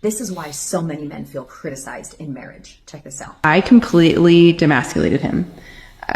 This is why so many men feel criticized in marriage. Check this out. I completely demasculated him.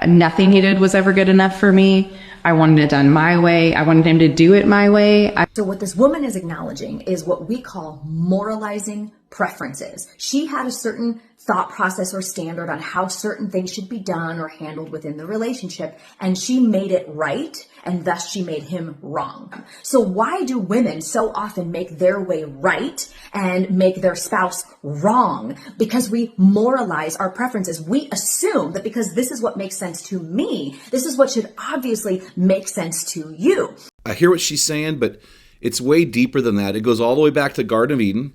Nothing he did was ever good enough for me. I wanted it done my way. I wanted him to do it my way. So what this woman is acknowledging is what we call moralizing preferences. She had a certain thought process or standard on how certain things should be done or handled within the relationship, and she made it right, and thus she made him wrong. So why do women so often make their way right and make their spouse wrong? Because we moralize our preferences. We assume that because this is what makes sense to me, this is what should obviously make sense to you. I hear what she's saying, but it's way deeper than that. It goes all the way back to Garden of Eden.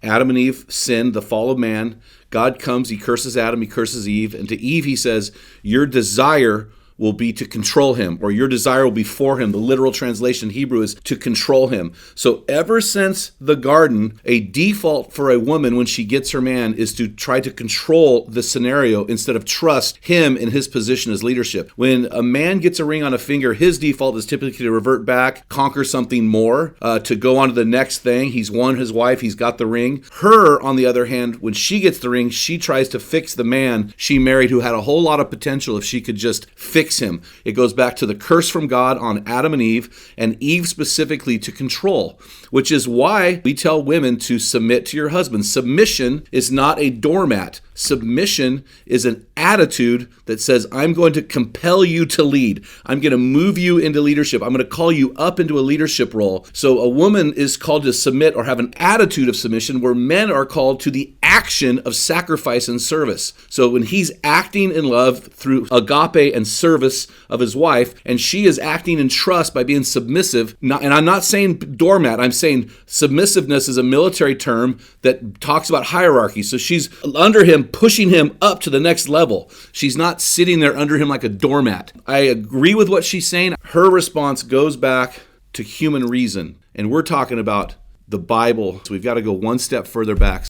Adam and Eve sinned, the fall of man. God comes, he curses Adam, he curses Eve. And to Eve, he says, your desire will be to control him, or your desire will be for him. The literal translation in Hebrew is to control him. So ever since the garden, a default for a woman when she gets her man is to try to control the scenario instead of trust him in his position as leadership. When a man gets a ring on a finger, his default is typically to revert back, conquer something more, to go on to the next thing. He's won his wife, he's got the ring. Her, on the other hand, when she gets the ring, she tries to fix the man she married who had a whole lot of potential if she could just fix him. It goes back to the curse from God on Adam and Eve specifically to control, which is why we tell women to submit to your husband. Submission is not a doormat. Submission is an attitude that says, I'm going to compel you to lead. I'm going to move you into leadership. I'm going to call you up into a leadership role. So a woman is called to submit or have an attitude of submission, where men are called to the action of sacrifice and service. So when he's acting in love through agape and service of his wife, and she is acting in trust by being submissive, and I'm not saying doormat, I'm saying submissiveness is a military term that talks about hierarchy. So she's under him, pushing him up to the next level. She's not sitting there under him like a doormat. I agree with what she's saying. Her response goes back to human reason, and we're talking about the Bible. So we've got to go one step further back.